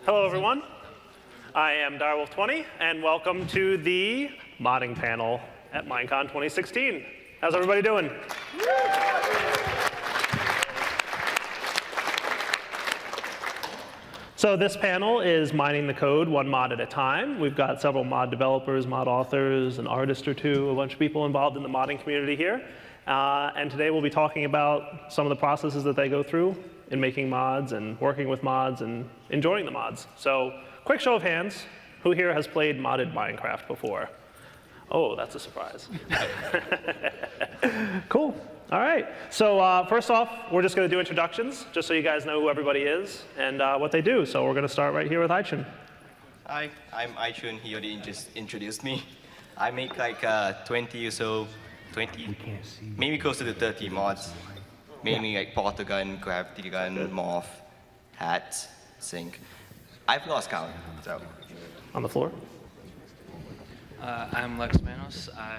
Hello, everyone. I am Direwolf20, and welcome to the modding panel at MINECON 2016. How's everybody doing? So this panel is mining the code one mod at a time. We've got several mod developers, mod authors, an artist or two, a bunch of people involved in the modding community here. And today we'll be talking about some of the processes that they go through in making mods and working with mods and enjoying the mods. So quick show of hands, who here has played modded Minecraft before? Oh, that's a surprise. Cool. All right. So first off, we're just going to do introductions, just so you guys know who everybody is and what they do. So we're going to start right here with Aichun. Hi, I'm Aichun. He already just introduced me. I make like 20 or so, 20, maybe close to the 30 mods. Mainly like portal gun, gravity gun, morph, hats, sink. I've lost count, so. On the floor. I'm Lex Manos. I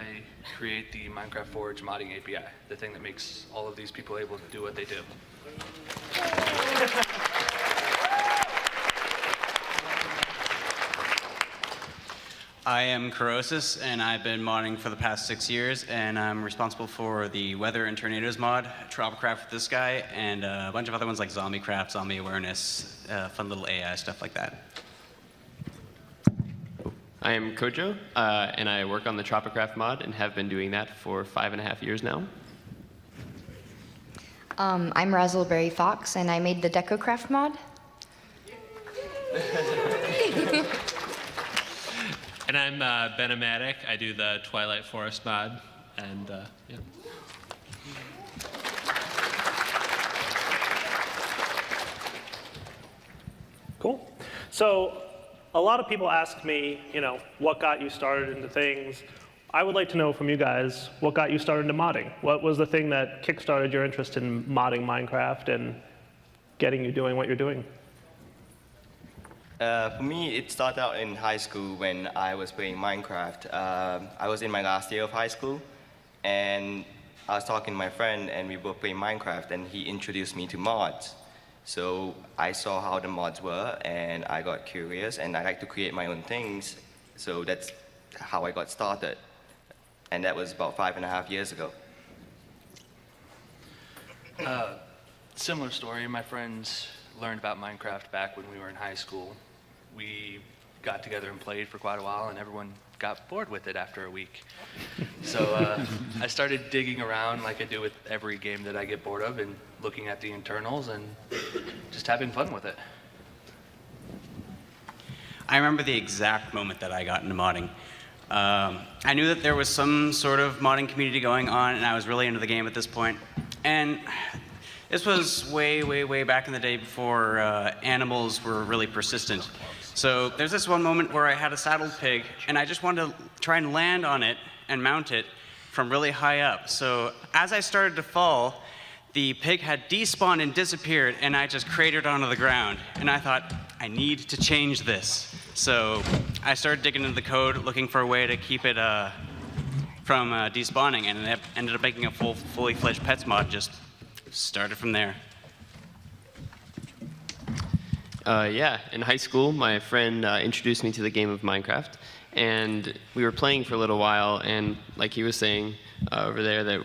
create the Minecraft Forge modding API, the thing that makes all of these people able to do what they do. I am Corrosis, and I've been modding for the past 6 years, and I'm responsible for the Weather and Tornadoes mod, Tropicraft with this guy, and a bunch of other ones like Zombiecraft, Zombie Awareness, fun little AI, stuff like that. I am Kojo, and I work on the Tropicraft mod and have been doing that for 5.5 years now. I'm Razzleberry Fox, and I made the DecoCraft mod. And I'm Benomatic. I do the Twilight Forest mod, and yeah. Cool. So a lot of people ask me, what got you started into things? I would like to know from you guys, what got you started into modding? What was the thing that kickstarted your interest in modding Minecraft and getting you doing what you're doing? For me, it started out in high school when I was playing Minecraft. I was in my last year of high school, and I was talking to my friend, and we were playing Minecraft, and he introduced me to mods. So I saw how the mods were, and I got curious, and I like to create my own things. So that's how I got started. And that was about 5.5 years ago. Similar story. My friends learned about Minecraft back when we were in high school. We got together and played for quite a while, and everyone got bored with it after a week. So I started digging around like I do with every game that I get bored of, and looking at the internals and just having fun with it. I remember the exact moment that I got into modding. I knew that there was some sort of modding community going on, and I was really into the game at this point. And this was way, way, way back in the day before animals were really persistent. So there's this one moment where I had a saddled pig, and I just wanted to try and land on it and mount it from really high up. So as I started to fall, the pig had despawned and disappeared, and I just cratered onto the ground. And I thought, I need to change this. So I started digging into the code, looking for a way to keep it from despawning, and it ended up making a fully fledged pets mod. Just started from there. Yeah, in high school, my friend introduced me to the game of Minecraft, and we were playing for a little while, and like he was saying over there, that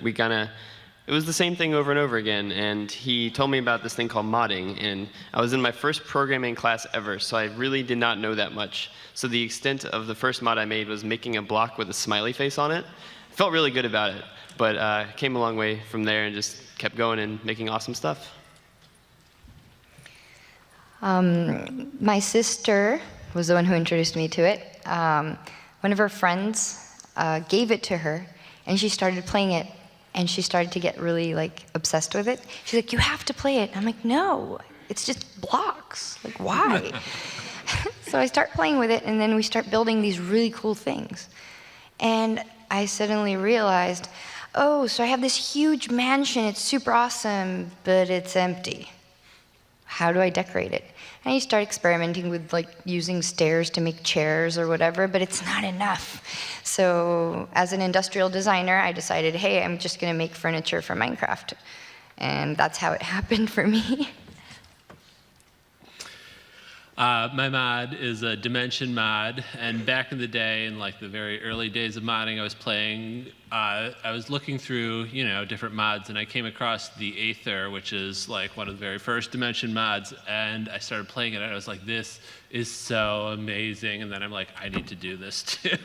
it was the same thing over and over again, and he told me about this thing called modding, and I was in my first programming class ever, so I really did not know that much. So the extent of the first mod I made was making a block with a smiley face on it. I felt really good about it, but came a long way from there and just kept going and making awesome stuff. My sister was the one who introduced me to it. One of her friends gave it to her, and she started playing it, and she started to get really obsessed with it. She's like, "You have to play it." And I'm like, "No, it's just blocks. Like, why?" So I start playing with it, and then we start building these really cool things. And I suddenly realized, oh, so I have this huge mansion. It's super awesome, but it's empty. How do I decorate it? And you start experimenting with using stairs to make chairs or whatever, but it's not enough. So as an industrial designer, I decided, hey, I'm just going to make furniture for Minecraft. And that's how it happened for me. My mod is a dimension mod, and back in the day, in like the very early days of modding, I was playing. I was looking through, different mods, and I came across the Aether, which is like one of the very first dimension mods, and I started playing it, and I was like, this is so amazing, and then I'm like, I need to do this too.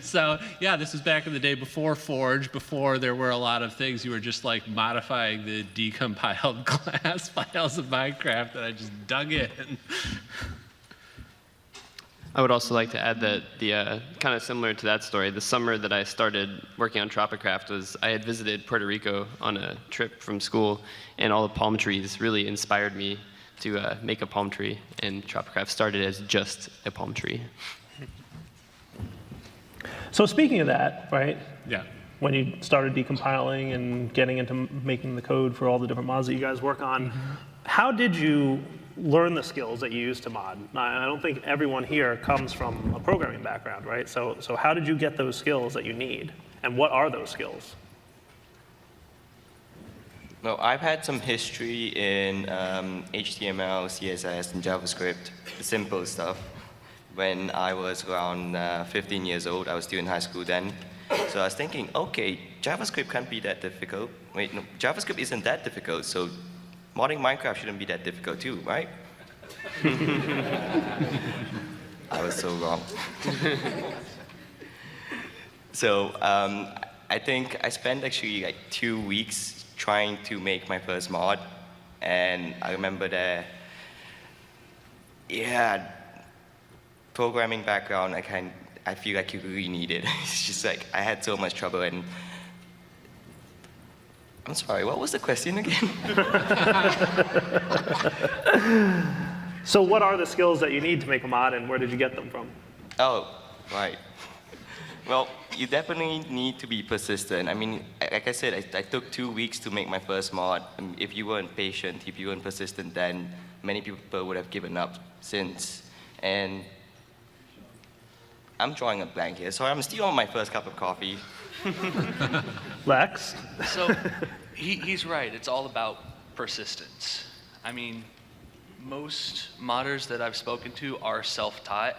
So yeah, this was back in the day before Forge, before there were a lot of things. You were just like modifying the decompiled class files of Minecraft, and I just dug in. I would also like to add that the kind of similar to that story, the summer that I started working on Tropicraft was I had visited Puerto Rico on a trip from school, and all the palm trees really inspired me to make a palm tree, and Tropicraft started as just a palm tree. So speaking of that, right? Yeah. When you started decompiling and getting into making the code for all the different mods that you guys work on, how did you learn the skills that you use to mod? I don't think everyone here comes from a programming background, right? So how did you get those skills that you need? And what are those skills? Well, I've had some history in HTML, CSS, and JavaScript, the simple stuff. When I was around 15 years old, I was still in high school then. So I was thinking, okay, JavaScript can't be that difficult. Wait, no, JavaScript isn't that difficult, so modding Minecraft shouldn't be that difficult too, right? I was so wrong. So I think I spent actually like 2 weeks trying to make my first mod, and I remember that, yeah, programming background, I feel like you really need it. It's just like, I had so much trouble, and I'm sorry, what was the question again? So what are the skills that you need to make a mod, and where did you get them from? Oh, right. Well, you definitely need to be persistent. I mean, like I said, I took 2 weeks to make my first mod. If you weren't patient, if you weren't persistent, then many people would have given up since. And I'm drawing a blank here. Sorry, I'm still on my first cup of coffee. Lex? So he's right. It's all about persistence. I mean, most modders that I've spoken to are self-taught.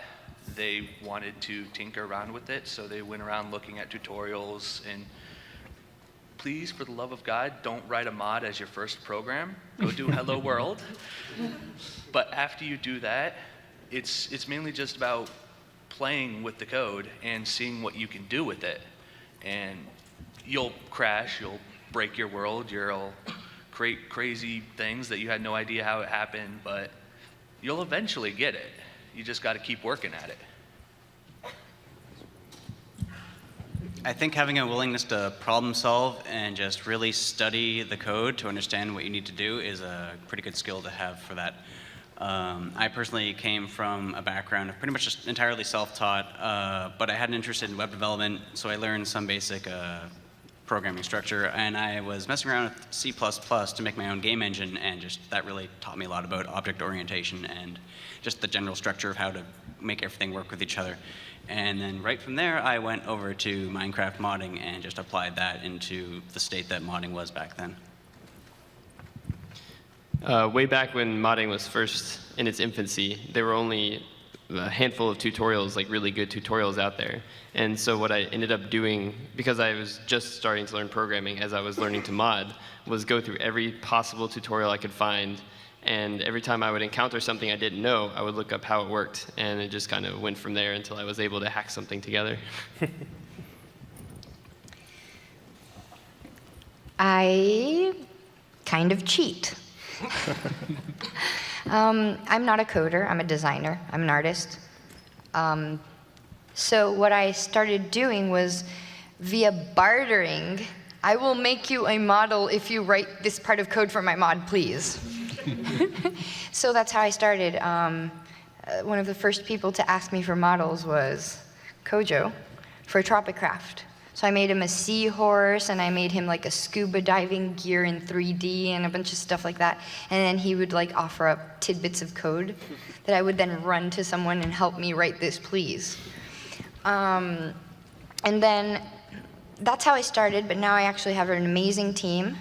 They wanted to tinker around with it, so they went around looking at tutorials. And please, for the love of God, don't write a mod as your first program. Go do Hello World. But after you do that, it's mainly just about playing with the code and seeing what you can do with it. And you'll crash, you'll break your world, you'll create crazy things that you had no idea how it happened, but you'll eventually get it. You just got to keep working at it. I think having a willingness to problem solve and just really study the code to understand what you need to do is a pretty good skill to have for that. I personally came from a background of pretty much just entirely self-taught, but I had an interest in web development, so I learned some basic programming structure, and I was messing around with C++ to make my own game engine, and just that really taught me a lot about object orientation and just the general structure of how to make everything work with each other. And then right from there, I went over to Minecraft modding and just applied that into the state that modding was back then. Way back when modding was first in its infancy, there were only a handful of tutorials, like really good tutorials out there. And so what I ended up doing, because I was just starting to learn programming as I was learning to mod, was go through every possible tutorial I could find. And every time I would encounter something I didn't know, I would look up how it worked. And it just kind of went from there until I was able to hack something together. I kind of cheat. I'm not a coder, I'm a designer, I'm an artist. So what I started doing was via bartering, I will make you a model if you write this part of code for my mod, please. So that's how I started. One of the first people to ask me for models was Kojo for Tropicraft. So I made him a seahorse, and I made him like a scuba diving gear in 3D and a bunch of stuff like that. And then he would like offer up tidbits of code that I would then run to someone and help me write this, please. And then that's how I started, but now I actually have an amazing team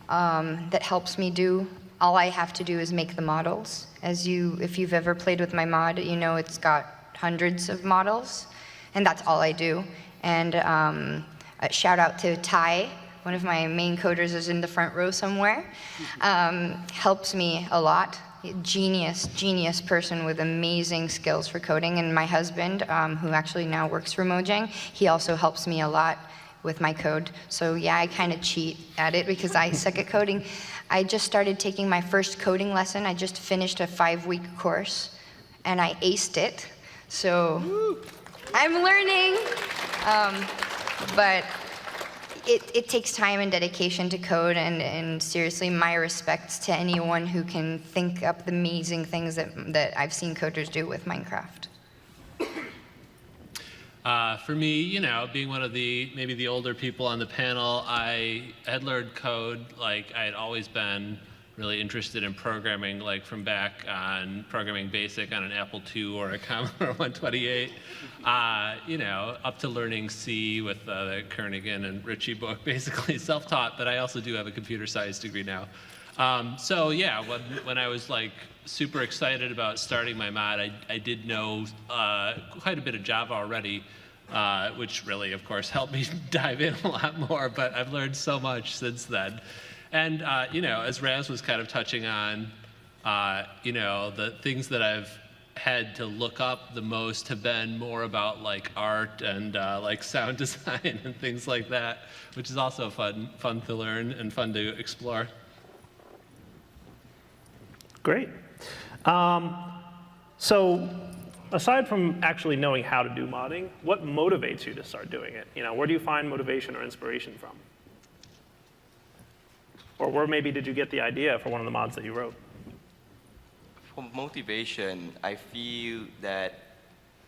that helps me do all I have to do is make the models. If you've ever played with my mod, you know it's got hundreds of models, and that's all I do. And a shout out to Ty, one of my main coders is in the front row somewhere, helps me a lot. Genius person with amazing skills for coding. And my husband, who actually now works for Mojang, he also helps me a lot with my code. So yeah, I kind of cheat at it because I suck at coding. I just started taking my first coding lesson. I just finished a 5-week course, and I aced it. So I'm learning, but it takes time and dedication to code, and seriously, my respects to anyone who can think up the amazing things that I've seen coders do with Minecraft. For me, being one of maybe the older people on the panel, I had learned code. Like, I had always been really interested in programming, like from back on programming basic on an Apple II or a Commodore 128, up to learning C with the Kernighan and Ritchie book, basically self-taught, but I also do have a computer science degree now. So yeah, when I was like super excited about starting my mod, I did know quite a bit of Java already, which really, of course, helped me dive in a lot more, but I've learned so much since then. And, as Rams was kind of touching on, the things that I've had to look up the most have been more about like art and like sound design and things like that, which is also fun to learn and fun to explore. Great. So aside from actually knowing how to do modding, what motivates you to start doing it? Where do you find motivation or inspiration from? Or where maybe did you get the idea for one of the mods that you wrote? For motivation, I feel that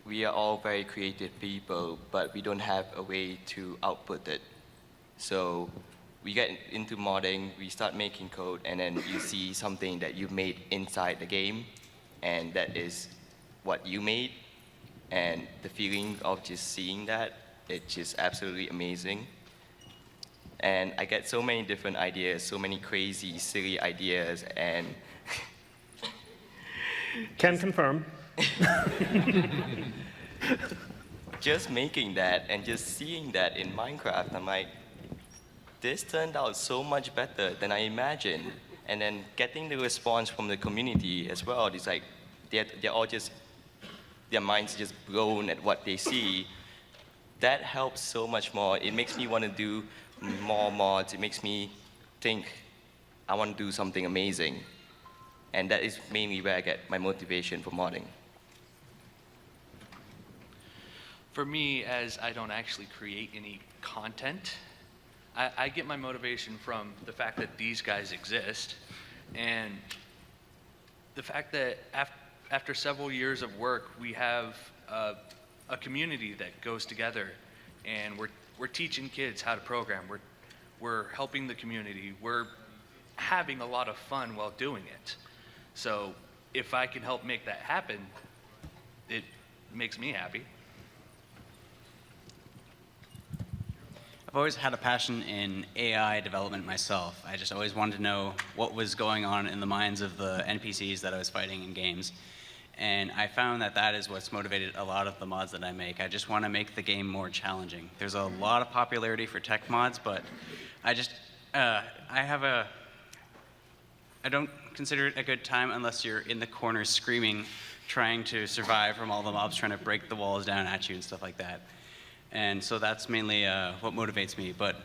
we are all very creative people, but we don't have a way to output it. So we get into modding, we start making code, and then you see something that you made inside the game, and that is what you made. And the feeling of just seeing that, it's just absolutely amazing. And I get so many different ideas, so many crazy, silly ideas, and Can confirm. just making that and just seeing that in Minecraft, I'm like, this turned out so much better than I imagined. And then getting the response from the community as well, it's like they're all just, their minds just blown at what they see. That helps so much more. It makes me want to do more mods. It makes me think I want to do something amazing. And that is mainly where I get my motivation for modding. For me, as I don't actually create any content, I get my motivation from the fact that these guys exist, and the fact that after several years of work, we have a community that goes together, and we're teaching kids how to program. We're helping the community. We're having a lot of fun while doing it. So if I can help make that happen, it makes me happy. I've always had a passion in AI development myself. I just always wanted to know what was going on in the minds of the NPCs that I was fighting in games. And I found that that is what's motivated a lot of the mods that I make. I just want to make the game more challenging. There's a lot of popularity for tech mods, but I don't consider it a good time unless you're in the corner screaming, trying to survive from all the mobs trying to break the walls down at you and stuff like that. And so that's mainly what motivates me. But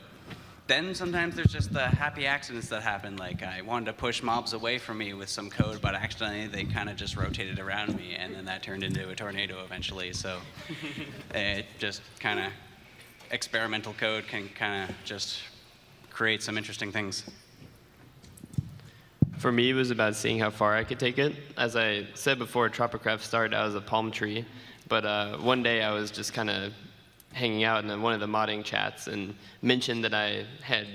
then sometimes there's just the happy accidents that happen. Like I wanted to push mobs away from me with some code, but accidentally they kind of just rotated around me, and then that turned into a tornado eventually. So it just kind of, experimental code can kind of just create some interesting things. For me, it was about seeing how far I could take it. As I said before Tropicraft started, I was a palm tree. But one day I was just kind of hanging out in one of the modding chats and mentioned that I had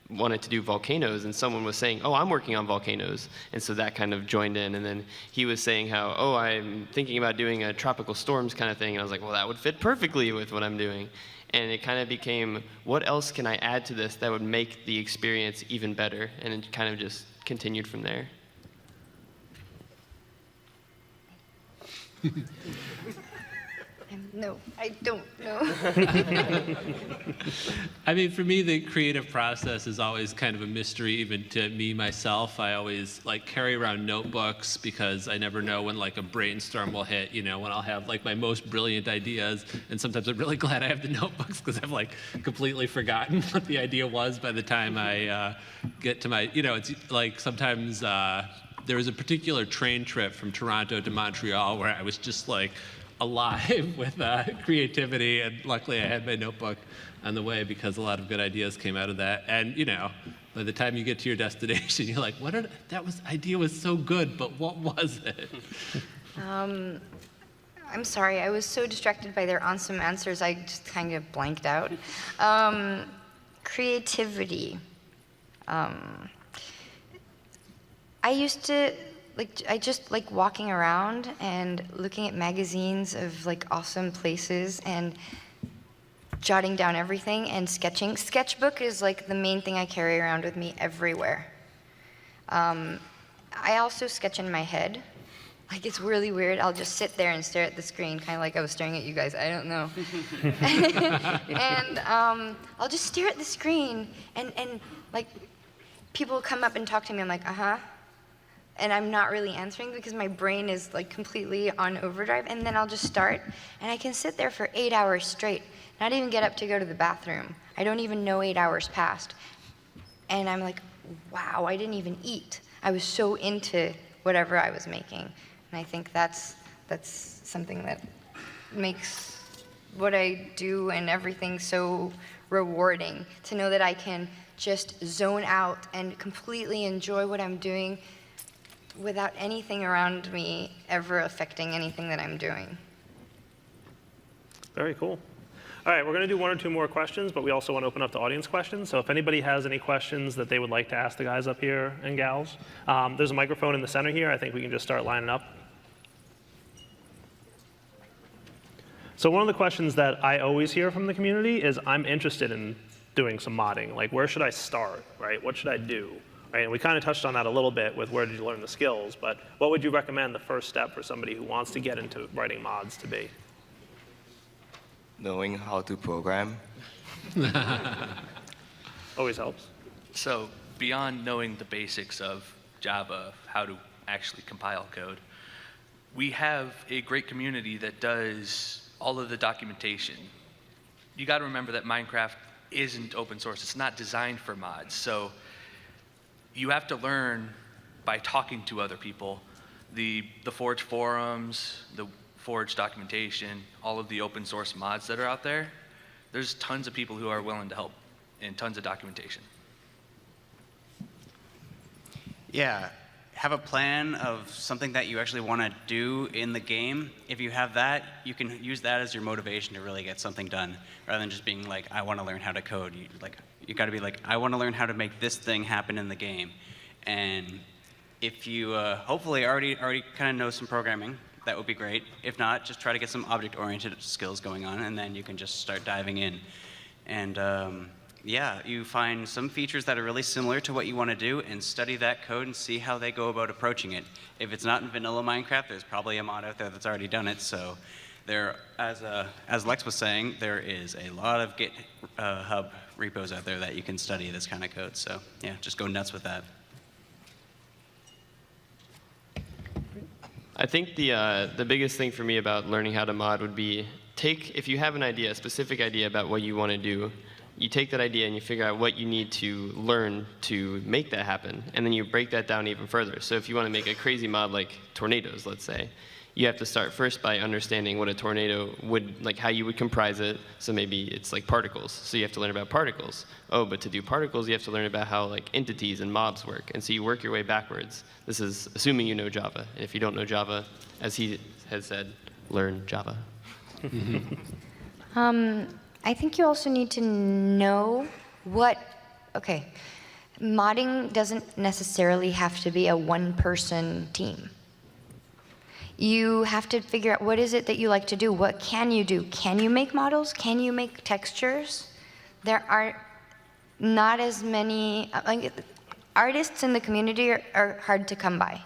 wanted to do volcanoes, and someone was saying, oh, I'm working on volcanoes. And so that kind of joined in. And then he was saying how, oh, I'm thinking about doing a tropical storms kind of thing. And I was like, well, that would fit perfectly with what I'm doing. And it kind of became, what else can I add to this that would make the experience even better? And it kind of just continued from there. No, I don't know. I mean, for me, the creative process is always kind of a mystery, even to me myself. I always like carry around notebooks because I never know when like a brainstorm will hit, when I'll have like my most brilliant ideas. And sometimes I'm really glad I have the notebooks because I've like completely forgotten what the idea was by the time I get to my, it's like sometimes there was a particular train trip from Toronto to Montreal where I was just like, alive with creativity, and luckily I had my notebook on the way because a lot of good ideas came out of that. And by the time you get to your destination, you're like, idea was so good, but what was it? I'm sorry, I was so distracted by their awesome answers, I just kind of blanked out. Creativity. I used to I just like walking around and looking at magazines of like awesome places and jotting down everything and sketching. Sketchbook is like the main thing I carry around with me everywhere. I also sketch in my head. Like it's really weird. I'll just sit there and stare at the screen, kind of like I was staring at you guys. I don't know. And I'll just stare at the screen and like people come up and talk to me. I'm like, uh-huh. And I'm not really answering because my brain is like completely on overdrive. And then I'll just start, and I can sit there for 8 hours straight, not even get up to go to the bathroom. I don't even know 8 hours passed. And I'm like, wow, I didn't even eat. I was so into whatever I was making. And I think that's something that makes what I do and everything so rewarding, to know that I can just zone out and completely enjoy what I'm doing without anything around me ever affecting anything that I'm doing. Very cool. All right, we're going to do one or two more questions, but we also want to open up to audience questions. So if anybody has any questions that they would like to ask the guys up here and gals, there's a microphone in the center here. I think we can just start lining up. So one of the questions that I always hear from the community is, I'm interested in doing some modding. Like, where should I start, right? What should I do? Right, and we kind of touched on that a little bit with where did you learn the skills, but what would you recommend the first step for somebody who wants to get into writing mods to be? Knowing how to program. Always helps. So beyond knowing the basics of Java, how to actually compile code, we have a great community that does all of the documentation. You got to remember that Minecraft isn't open source. It's not designed for mods. So you have to learn by talking to other people. The Forge forums, the Forge documentation, all of the open source mods that are out there, there's tons of people who are willing to help and tons of documentation. Yeah, have a plan of something that you actually want to do in the game. If you have that, you can use that as your motivation to really get something done, rather than just being like, I want to learn how to code. You got to be like, I want to learn how to make this thing happen in the game. And if you hopefully already kind of know some programming, that would be great. If not, just try to get some object-oriented skills going on, and then you can just start diving in. And yeah, you find some features that are really similar to what you want to do and study that code and see how they go about approaching it. If it's not in vanilla Minecraft, there's probably a mod out there that's already done it. So there, as Lex was saying, there is a lot of GitHub repos out there that you can study this kind of code. So yeah, just go nuts with that. I think the biggest thing for me about learning how to mod would be if you have an idea, a specific idea about what you want to do, you take that idea and you figure out what you need to learn to make that happen, and then you break that down even further. So if you want to make a crazy mod like tornadoes, let's say, you have to start first by understanding what a tornado would, like how you would comprise it. So maybe it's like particles. So you have to learn about particles. Oh, but to do particles, you have to learn about how like entities and mobs work. And so you work your way backwards. This is assuming you know Java. And if you don't know Java, as he has said, learn Java. I think you also need to know what okay, modding doesn't necessarily have to be a one-person team. You have to figure out what is it that you like to do. What can you do? Can you make models? Can you make textures? There are not as many, artists in the community are hard to come by.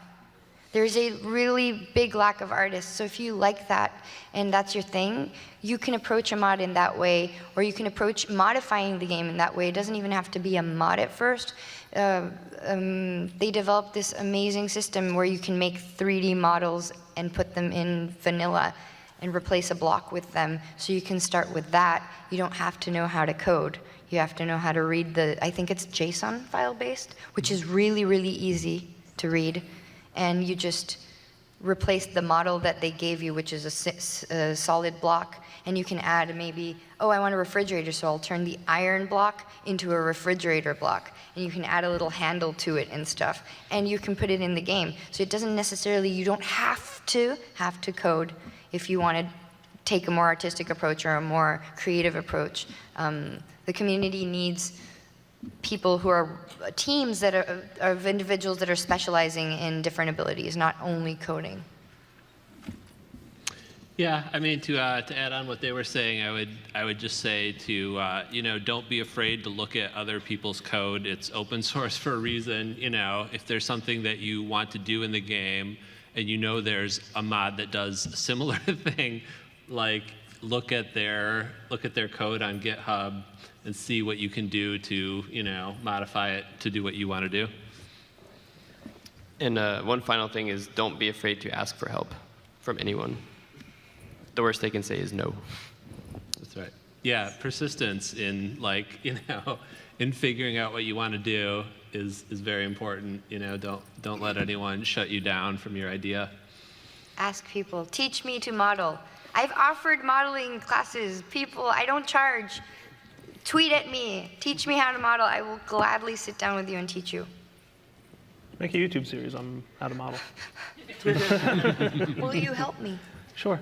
There's a really big lack of artists, so if you like that and that's your thing, you can approach a mod in that way, or you can approach modifying the game in that way. It doesn't even have to be a mod at first. They developed this amazing system where you can make 3D models and put them in vanilla and replace a block with them. So you can start with that. You don't have to know how to code. You have to know how to read I think it's JSON file based, which is really, really easy to read. And you just replace the model that they gave you, which is a solid block, and you can add maybe, oh, I want a refrigerator, so I'll turn the iron block into a refrigerator block, and you can add a little handle to it and stuff, and you can put it in the game. So it doesn't necessarily, you don't have to code if you want to take a more artistic approach or a more creative approach. The community needs people who are teams that are of individuals that are specializing in different abilities, not only coding. Yeah, I mean, to add on what they were saying, I would just say to don't be afraid to look at other people's code. It's open source for a reason. If there's something that you want to do in the game, and there's a mod that does a similar thing, like look at their code on GitHub and see what you can do to modify it to do what you want to do. And one final thing is don't be afraid to ask for help from anyone. The worst they can say is no. That's right. Yeah, persistence in in figuring out what you want to do is very important. Don't let anyone shut you down from your idea. Ask people, teach me to model. I've offered modeling classes. People, I don't charge. Tweet at me, teach me how to model. I will gladly sit down with you and teach you. Make a YouTube series on how to model. Will you help me? Sure.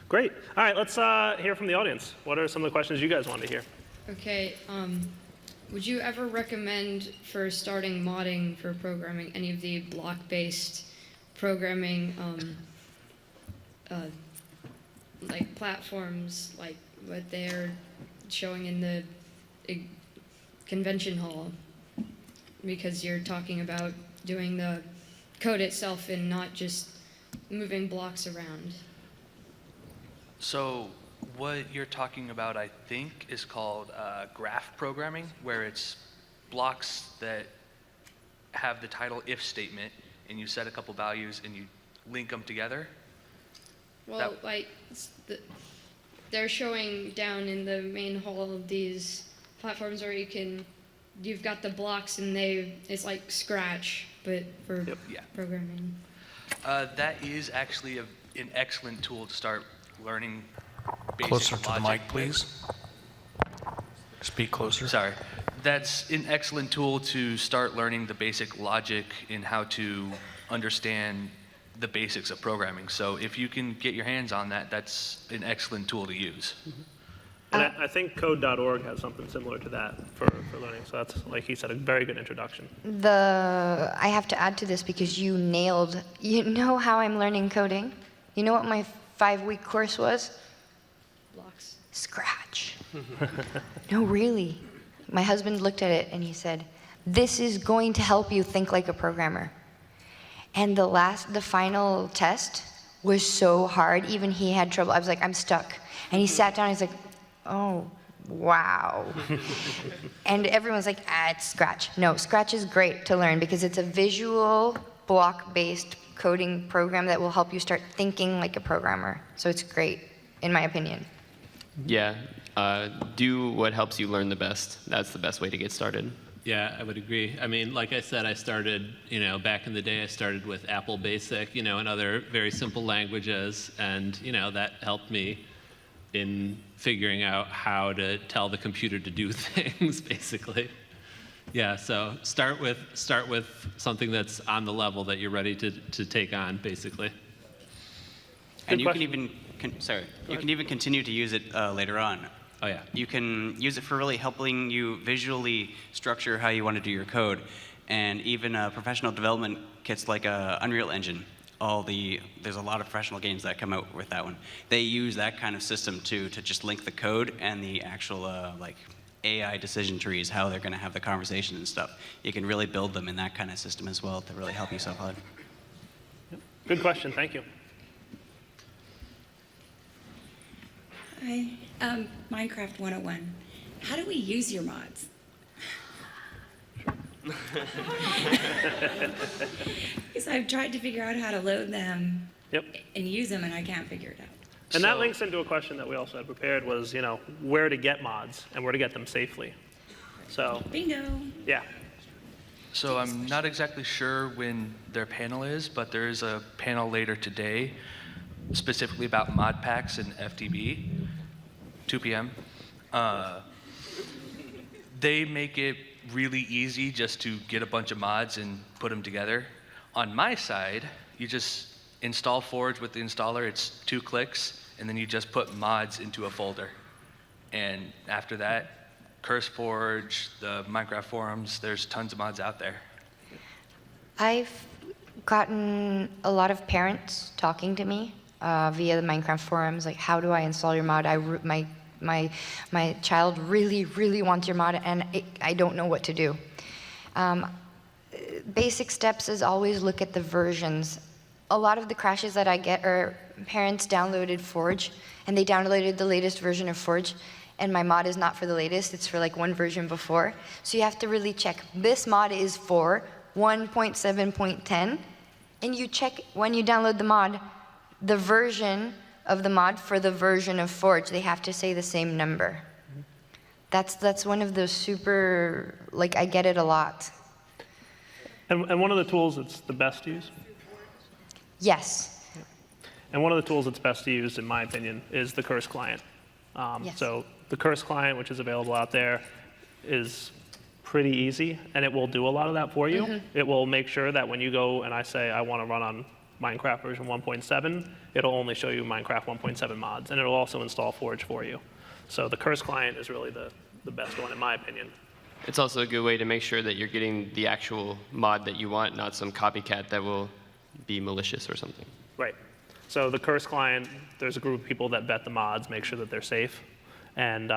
Great. All right, let's hear from the audience. What are some of the questions you guys want to hear? Okay, would you ever recommend for starting modding for programming any of the block-based programming like platforms like what they're showing in the convention hall? Because you're talking about doing the code itself and not just moving blocks around. So what you're talking about, I think, is called graph programming, where it's blocks that have the title if statement, and you set a couple values and you link them together. Well, they're showing down in the main hall of these platforms where you've got the blocks and it's like Scratch, but for programming. That is actually an excellent tool to start learning basic Closer to the logic mic, please. Speak closer. Sorry. That's an excellent tool to start learning the basic logic in how to understand the basics of programming. So if you can get your hands on that, that's an excellent tool to use. Mm-hmm. And I think code.org has something similar to that for learning. So that's, like he said, a very good introduction. I have to add to this because you know how I'm learning coding? You know what my 5-week course was? Blocks. Scratch. No, really. My husband looked at it and he said, this is going to help you think like a programmer. And the final test was so hard, even he had trouble. I was like, I'm stuck. And he sat down and he's like, oh, wow. And everyone's like, it's Scratch. No, Scratch is great to learn because it's a visual block-based coding program that will help you start thinking like a programmer. So it's great, in my opinion. Yeah, do what helps you learn the best. That's the best way to get started. Yeah, I would agree. I mean, like I said, I started, back in the day, I started with Apple Basic, and other very simple languages, and, that helped me in figuring out how to tell the computer to do things, basically. Yeah, so start with something that's on the level that you're ready to take on, basically. And you can even continue to use it later on. Oh yeah. You can use it for really helping you visually structure how you want to do your code. And even professional development kits like Unreal Engine, there's a lot of professional games that come out with that one. They use that kind of system to just link the code and the actual like AI decision trees, how they're going to have the conversation and stuff. You can really build them in that kind of system as well to really help you self-hud. Good question. Thank you. Hi, Minecraft 101. How do we use your mods? Because I've tried to figure out how to load them and use them, and I can't figure it out. And that links into a question that we also had prepared was, where to get mods and where to get them safely. So, Bingo. yeah. So I'm not exactly sure when their panel is, but there is a panel later today specifically about mod packs and FTB, 2 p.m. They make it really easy just to get a bunch of mods and put them together. On my side, you just install Forge with the installer. It's 2 clicks, and then you just put mods into a folder. And after that, CurseForge, the Minecraft forums, there's tons of mods out there. I've gotten a lot of parents talking to me via the Minecraft forums, like, how do I install your mod? My child really, really wants your mod, and I don't know what to do. Basic steps is always look at the versions. A lot of the crashes that I get are parents downloaded Forge, and they downloaded the latest version of Forge, and my mod is not for the latest, it's for like one version before. So you have to really check, this mod is for 1.7.10, and you check when you download the mod, the version of the mod for the version of Forge. They have to say the same number. That's one of those super, like, I get it a lot. And one of the tools that's the best to use? Yes. And one of the tools that's best to use, in my opinion, is the Curse client. Yes. So the Curse client, which is available out there, is pretty easy, and it will do a lot of that for you. Mm-hmm. It will make sure that when you go and I say, I want to run on Minecraft version 1.7, it'll only show you Minecraft 1.7 mods, and it'll also install Forge for you. So the Curse client is really the best one, in my opinion. It's also a good way to make sure that you're getting the actual mod that you want, not some copycat that will be malicious or something. Right. So the Curse client, there's a group of people that vet the mods, make sure that they're safe. And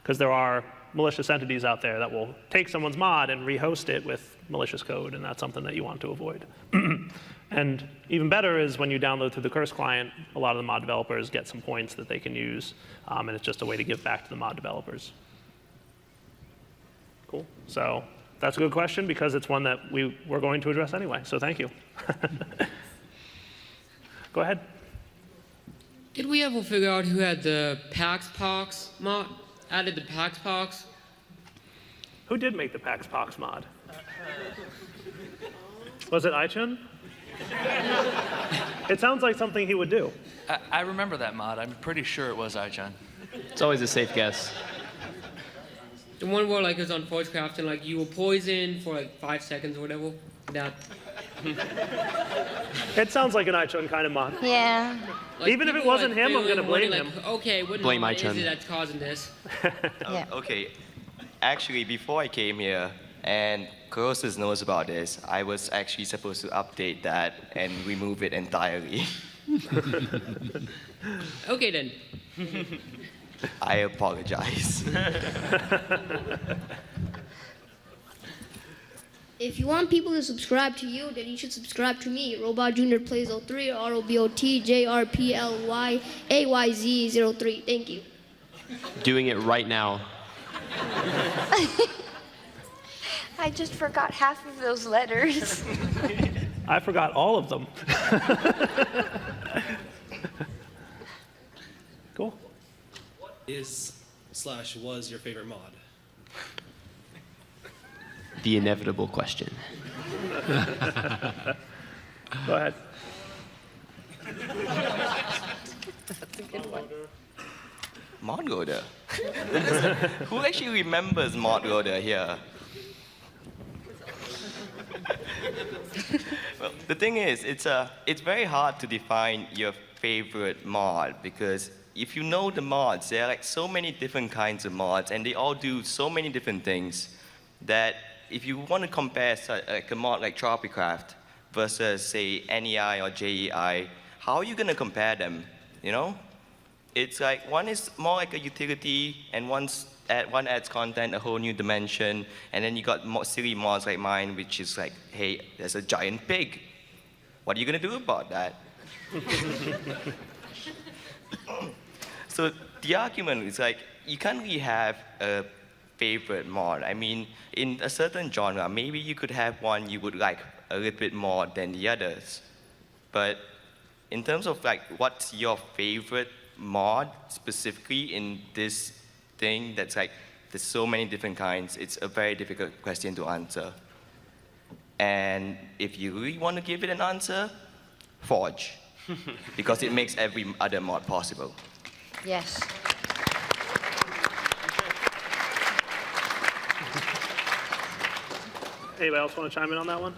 because there are malicious entities out there that will take someone's mod and rehost it with malicious code, and that's something that you want to avoid. And even better is when you download through the Curse client, a lot of the mod developers get some points that they can use, and it's just a way to give back to the mod developers. Cool. So that's a good question because it's one that we're going to address anyway, so thank you. Go ahead. Did we ever figure out who had the PaxPox mod? Added the PaxPox? Who did make the PaxPox mod? Was it Aichun? It sounds like something he would do. I remember that mod. I'm pretty sure it was iChan. It's always a safe guess. The one where like it was on Forgecraft and like you were poisoned for like 5 seconds or whatever. That. It sounds like an Aichun kind of mod. Yeah. Like, Even if it people, wasn't him, I'm gonna blame like, him. Okay, what Blame mod is Aichun. it that's causing this? Yeah. Okay, actually, before I came here, and Croesus knows about this, I was actually supposed to update that and remove it entirely. Okay then. I apologize. If you want people to subscribe to you, then you should subscribe to me. Robot Junior Plays 03, ROBOTJRPLYAYZ03. Thank you. Doing it right now. I just forgot half of those letters. I forgot all of them. Cool. Is/was your favorite mod? The inevitable question. Go ahead. That's a good one. Mod loader. Who actually remembers mod loader here? Well, the thing is, it's very hard to define your favorite mod because if you know the mods, there are like so many different kinds of mods, and they all do so many different things that if you want to compare like a mod like Tropicraft versus say NEI or JEI, how are you going to compare them? You know, it's like one is more like a utility, and one adds content, a whole new dimension, and then you got silly mods like mine, which is like, hey, there's a giant pig. What are you going to do about that? So the argument is like, you can't really have a favorite mod. I mean, in a certain genre, maybe you could have one you would like a little bit more than the others. But in terms of like, what's your favorite mod specifically in this thing that's like, there's so many different kinds, it's a very difficult question to answer. And if you really want to give it an answer, Forge. Because it makes every other mod possible. Yes. Anybody else want to chime in on that one?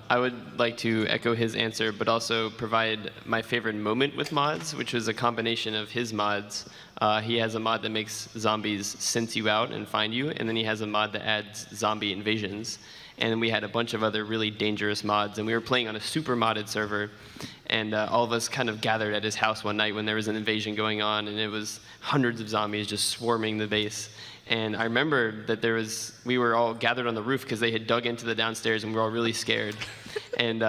I would like to echo his answer, but also provide my favorite moment with mods, which was a combination of his mods. He has a mod that makes zombies sense you out and find you, and then he has a mod that adds zombie invasions. And we had a bunch of other really dangerous mods, and we were playing on a super modded server, and all of us kind of gathered at his house one night when there was an invasion going on, and it was hundreds of zombies just swarming the base. And I remember that we were all gathered on the roof because they had dug into the downstairs, and we were all really scared. And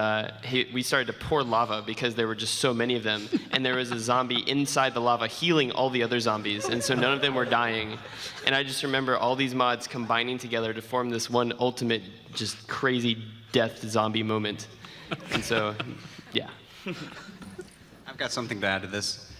we started to pour lava because there were just so many of them. And there was a zombie inside the lava healing all the other zombies. And so none of them were dying. And I just remember all these mods combining together to form this one ultimate, just crazy death zombie moment. And so, yeah. I've got something to add to this.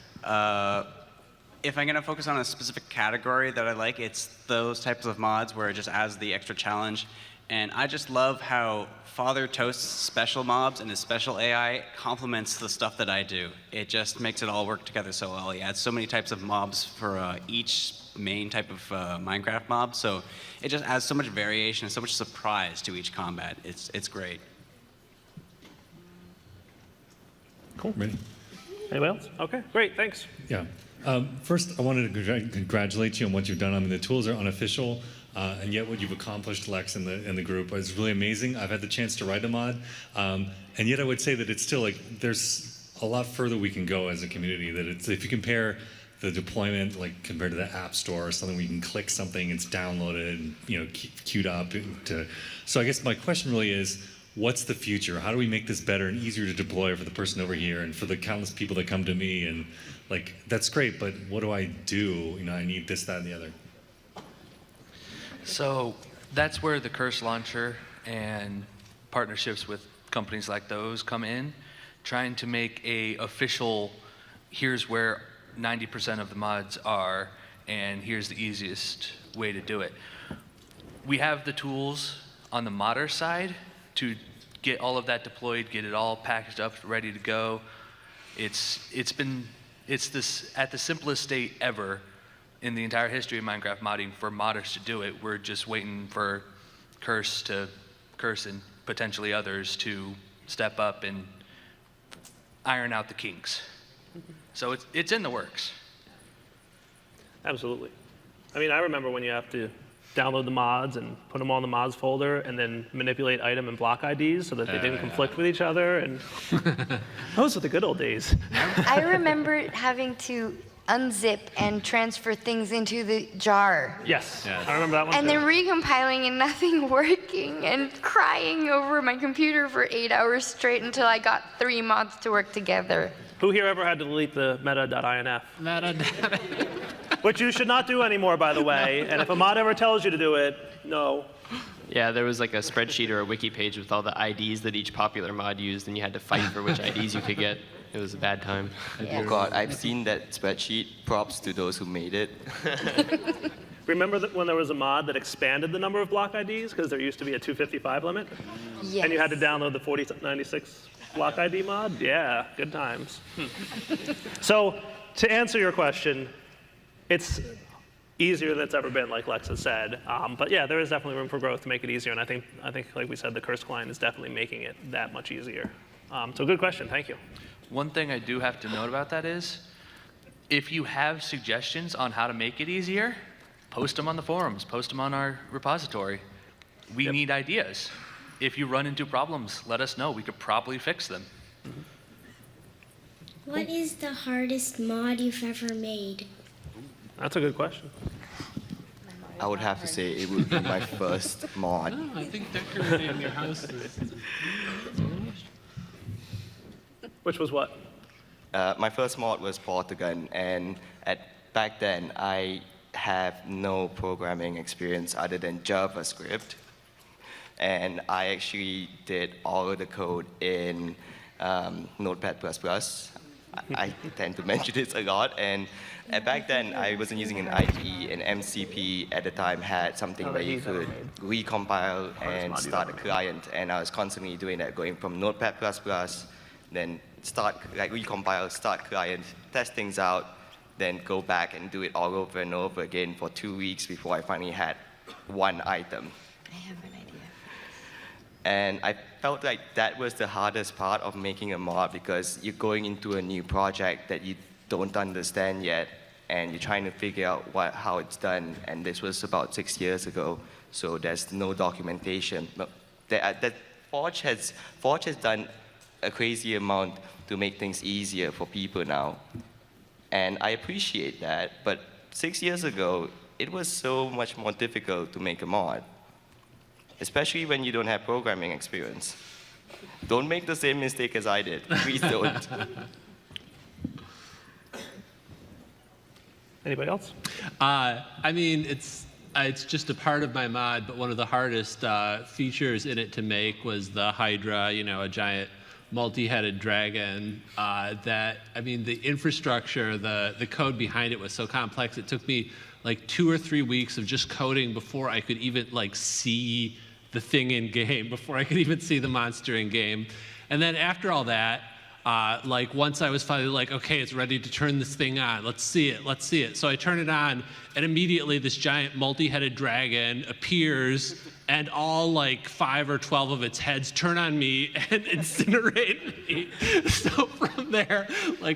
If I'm going to focus on a specific category that I like, it's those types of mods where it just adds the extra challenge. And I just love how Father Toast's special mobs and his special AI complements the stuff that I do. It just makes it all work together so well. He adds so many types of mobs for each main type of Minecraft mob, so it just adds so much variation and so much surprise to each combat. It's great. Cool. Ready? Anybody else? Okay, great, thanks. Yeah. First, I wanted to congratulate you on what you've done. I mean, the tools are unofficial, and yet what you've accomplished, Lex, in the group is really amazing. I've had the chance to write a mod, and yet I would say that it's still like there's a lot further we can go as a community. That it's, if you compare the deployment, like compared to the App Store or something where you can click something, it's downloaded and queued up. So I guess my question really is, what's the future? How do we make this better and easier to deploy for the person over here and for the countless people that come to me? And like, that's great, but what do I do? I need this, that, and the other. So that's where the Curse Launcher and partnerships with companies like those come in, trying to make a official, here's where 90% of the mods are, and here's the easiest way to do it. We have the tools on the modder side to get all of that deployed, get it all packaged up, ready to go. It's this at the simplest state ever in the entire history of Minecraft modding for modders to do it. We're just waiting for Curse and potentially others to step up and iron out the kinks. So it's in the works. Absolutely. I mean, I remember when you have to download the mods and put them all in the mods folder and then manipulate item and block IDs so that they didn't conflict with each other. And those were the good old days. I remember having to unzip and transfer things into the jar. Yes, I remember that one And too. then recompiling and nothing working and crying over my computer for 8 hours straight until I got 3 mods to work together. Who here ever had to delete the meta.inf? Which you should not do anymore, by the way. And if a mod ever tells you to do it, no. Yeah, there was like a spreadsheet or a wiki page with all the IDs that each popular mod used, and you had to fight for which IDs you could get. It was a bad time. Oh God, I've seen that spreadsheet. Props to those who made it. Remember when there was a mod that expanded the number of block IDs because there used to be a 255 limit? Yes. And you had to download the 4096 block ID mod? Yeah, good times. So to answer your question, it's easier than it's ever been, like Lex has said. But yeah, there is definitely room for growth to make it easier. And I think, like we said, the Curse client is definitely making it that much easier. So good question, thank you. One thing I do have to note about that is, If you have suggestions on how to make it easier, post them on the forums, post them on our repository. We need ideas. If you run into problems, let us know. We could probably fix them. What is the hardest mod you've ever made? That's a good question. I would have to say it would be my first mod. Oh, I think decorating your house is. Which was what? My first mod was Portugal, and back then I have no programming experience other than JavaScript. And I actually did all of the code in Notepad++. I tend to mention this a lot. And back then, I wasn't using an IDE, and MCP at the time had something where you could recompile and start a client. And I was constantly doing that, going from Notepad++, then recompile, start client, test things out, then go back and do it all over and over again for 2 weeks before I finally had one item. I have an idea. And I felt like that was the hardest part of making a mod, because you're going into a new project that you don't understand yet, and you're trying to figure out how it's done. And this was about 6 years ago, so there's no documentation. But Forge has done a crazy amount to make things easier for people now. And I appreciate that, but 6 years ago, it was so much more difficult to make a mod, especially when you don't have programming experience. Don't make the same mistake as I did. Please don't. Anybody else? I mean, it's just a part of my mod, but one of the hardest features in it to make was the Hydra, a giant multi-headed dragon. The infrastructure, the code behind it was so complex. It took me like 2 or 3 weeks of just coding before I could even see the thing in game, before I could even see the monster in game. And then after all that, once I was finally okay, it's ready to turn this thing on. Let's see it. So I turn it on, and immediately this giant multi-headed dragon appears, and all 5 or 12 of its heads turn on me and incinerate me. So from there,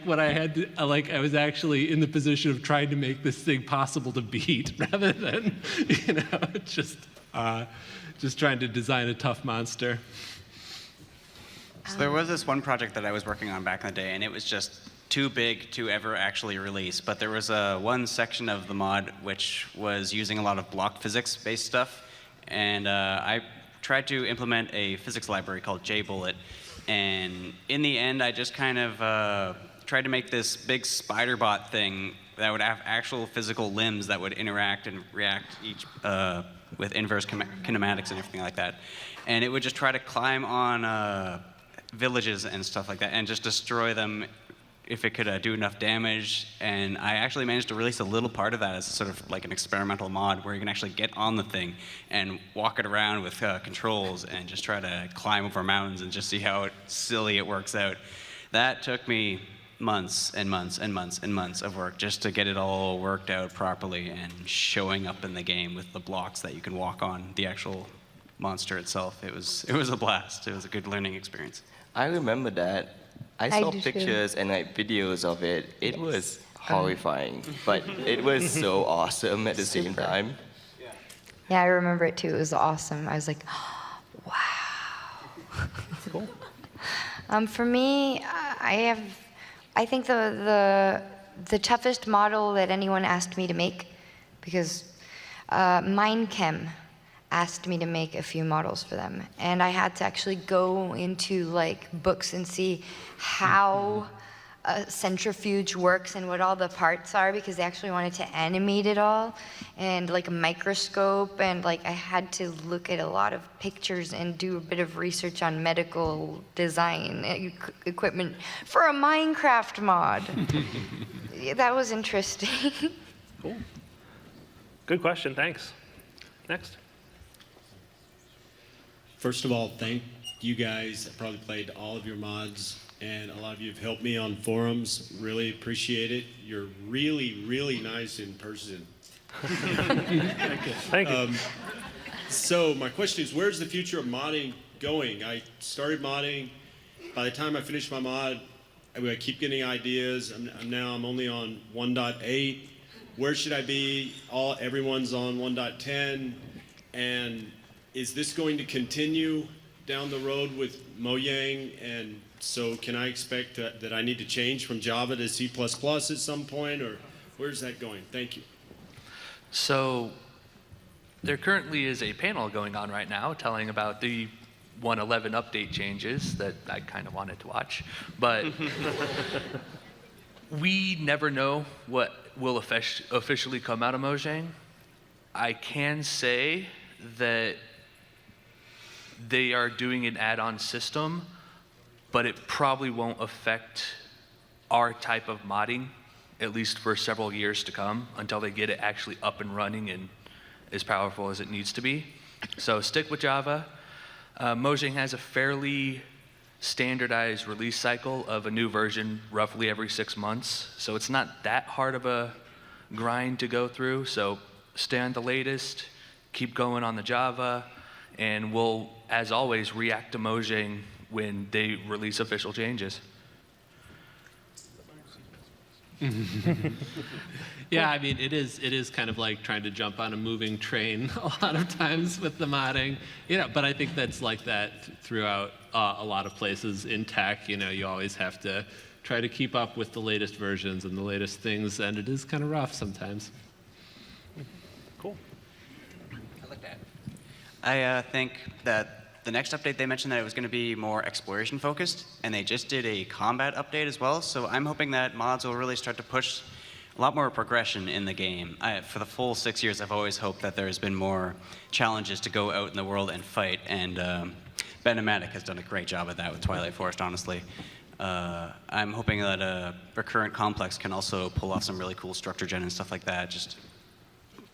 what I had to, I was actually in the position of trying to make this thing possible to beat, rather than, just trying to design a tough monster. So there was this one project that I was working on back in the day, and it was just too big to ever actually release. But there was one section of the mod which was using a lot of block physics-based stuff, and I tried to implement a physics library called JBullet. And in the end, I just kind of tried to make this big spider bot thing that would have actual physical limbs that would interact and react each with inverse kinematics and everything like that. And it would just try to climb on villages and stuff like that, and just destroy them if it could do enough damage. And I actually managed to release a little part of that as sort of like an experimental mod, where you can actually get on the thing and walk it around with controls and just try to climb over mountains and just see how silly it works out. That took me months and months and months and months of work just to get it all worked out properly and showing up in the game with the blocks that you can walk on, the actual monster itself. It was a blast. It was a good learning experience. I remember that. I saw pictures and videos of it. It was horrifying, but it was so awesome at the same time. Yeah, I remember it too. It was awesome. I was like, oh, wow. Cool. For me, I think the toughest model that anyone asked me to make, because MINECON asked me to make a few models for them, and I had to actually go into books and see how a centrifuge works and what all the parts are, because they actually wanted to animate it all, and a microscope, and I had to look at a lot of pictures and do a bit of research on medical design equipment for a Minecraft mod. That was interesting. Cool. Good question, thanks. Next. First of all, thank you guys. I probably played all of your mods, and a lot of you have helped me on forums. Really appreciate it. You're really, really nice in person. Thank you. So my question is, where's the future of modding going? I started modding. By the time I finished my mod, I keep getting ideas. I'm only on 1.8. Where should I be? Everyone's on 1.10. And is this going to continue down the road with Mojang? And so can I expect that I need to change from Java to C++ at some point, or where's that going? Thank you. So there currently is a panel going on right now telling about the 1.11 update changes that I kind of wanted to watch. But we never know what will officially come out of Mojang. I can say that they are doing an add-on system, but it probably won't affect our type of modding, at least for several years to come, until they get it actually up and running and as powerful as it needs to be. So stick with Java. Mojang has a fairly standardized release cycle of a new version roughly every 6 months, so it's not that hard of a grind to go through. So stay on the latest, keep going on the Java, and we'll, as always, react to Mojang when they release official changes. Yeah, I mean, it is kind of like trying to jump on a moving train a lot of times with the modding, but I think that's like that throughout a lot of places in tech. You always have to try to keep up with the latest versions and the latest things, and it is kind of rough sometimes. Cool. I like that. I think that the next update, they mentioned that it was going to be more exploration focused, and they just did a combat update as well. So I'm hoping that mods will really start to push a lot more progression in the game. For the full 6 years, I've always hoped that there's been more challenges to go out in the world and fight, and Ben Amatic has done a great job at that with Twilight Forest, honestly. I'm hoping that a recurrent complex can also pull off some really cool structure gen and stuff like that. Just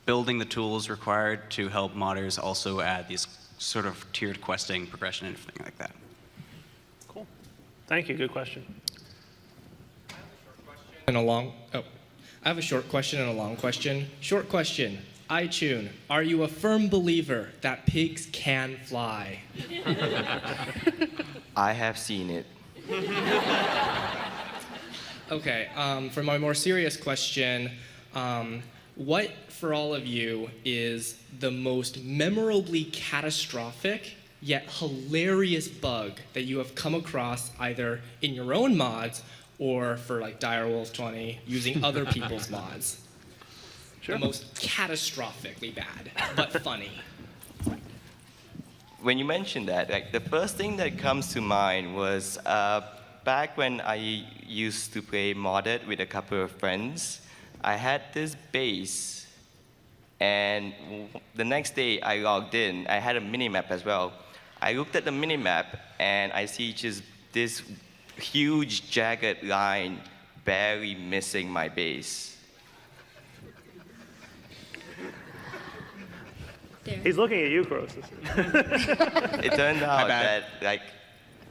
building the tools required to help modders also add these sort of tiered questing, progression, and everything like that. Cool. Thank you. Good question. I have a short question and a long question. Short question. iTunes, are you a firm believer that pigs can fly? I have seen it. Okay, for my more serious question, what for all of you is the most memorably catastrophic yet hilarious bug that you have come across either in your own mods or for like Direwolf 20 using other people's mods? Sure. The most catastrophically bad, but funny. When you mentioned that, the first thing that comes to mind was back when I used to play modded with a couple of friends. I had this base, and the next day I logged in. I had a minimap as well. I looked at the minimap, and I see just this huge jagged line barely missing my base. He's looking at you, Croesus. It turned out that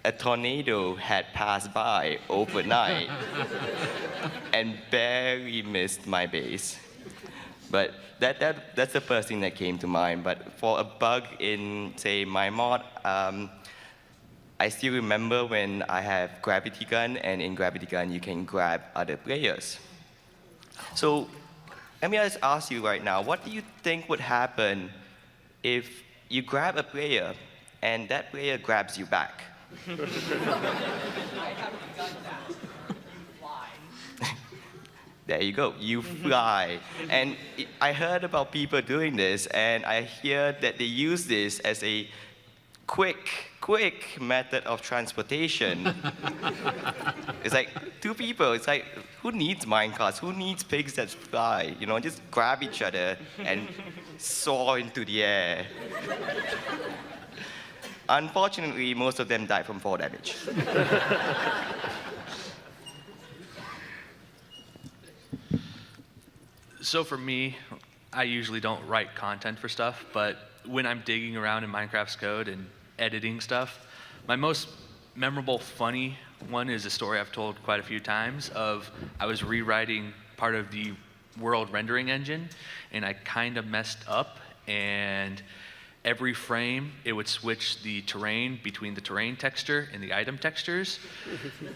a tornado had passed by overnight and barely missed my base. But that's the first thing that came to mind. But for a bug in, say, my mod, I still remember when I have Gravity Gun, and in Gravity Gun you can grab other players. So let me just ask you right now, what do you think would happen if you grab a player and that player grabs you back? There you go, you fly. And I heard about people doing this, and I hear that they use this as a quick method of transportation. It's like two people, it's like, who needs minecarts? Who needs pigs that fly? Just grab each other and soar into the air. Unfortunately, most of them died from fall damage. So for me, I usually don't write content for stuff, but when I'm digging around in Minecraft's code and editing stuff, my most memorable, funny one is a story I've told quite a few times of I was rewriting part of the world rendering engine, and I kind of messed up, and every frame, it would switch the terrain between the terrain texture and the item textures.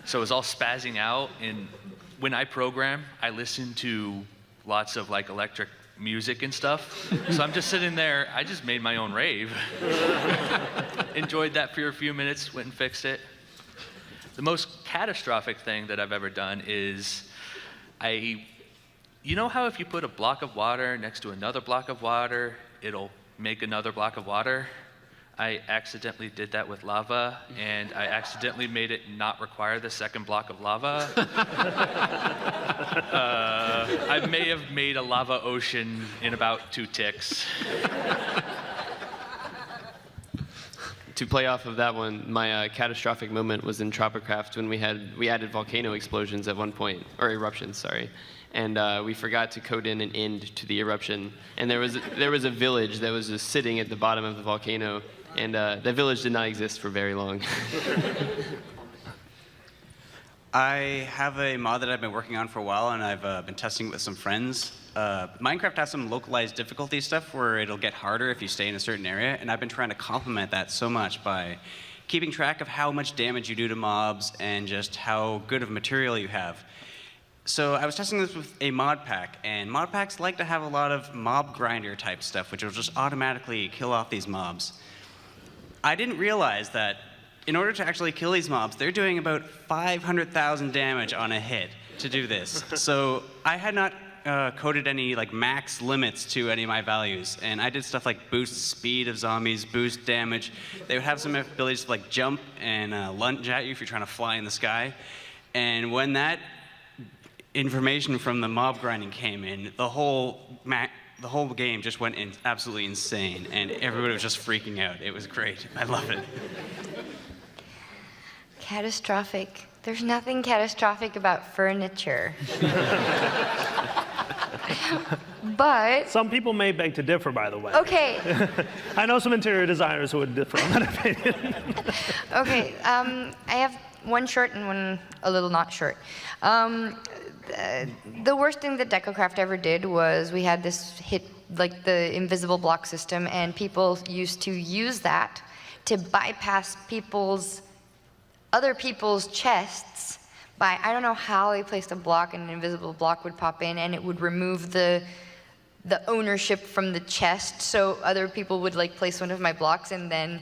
So it was all spazzing out. And when I program, I listen to lots of like electric music and stuff. So I'm just sitting there, I just made my own rave. Enjoyed that for a few minutes, went and fixed it. The most catastrophic thing that I've ever done is you know how if you put a block of water next to another block of water, it'll make another block of water? I accidentally did that with lava, and I accidentally made it not require the second block of lava. I may have made a lava ocean in about 2 ticks. To play off of that one, my catastrophic moment was in Tropicraft when we added volcano explosions at one point, or eruptions, sorry, and we forgot to code in an end to the eruption, and there was a village that was just sitting at the bottom of the volcano, and that village did not exist for very long. I have a mod that I've been working on for a while, and I've been testing it with some friends. Minecraft has some localized difficulty stuff where it'll get harder if you stay in a certain area, and I've been trying to complement that so much by keeping track of how much damage you do to mobs and just how good of material you have. So I was testing this with a mod pack, and mod packs like to have a lot of mob grinder type stuff, which will just automatically kill off these mobs. I didn't realize that in order to actually kill these mobs, they're doing about 500,000 damage on a hit to do this. So I had not coded any like max limits to any of my values, and I did stuff like boost speed of zombies, boost damage. They would have some abilities to like jump and lunge at you if you're trying to fly in the sky. And when that information from the mob grinding came in, the whole game just went absolutely insane, and everybody was just freaking out. It was great. I love it. Catastrophic. There's nothing catastrophic about furniture. But some people may beg to differ, by the way. Okay. I know some interior designers who would differ on that opinion. Okay. I have one short and one a little not short. The worst thing that DecoCraft ever did was we had this hit, like the invisible block system, and people used to use that to bypass other people's chests by, I don't know how they placed a block and an invisible block would pop in and it would remove the ownership from the chest, so other people would like place one of my blocks and then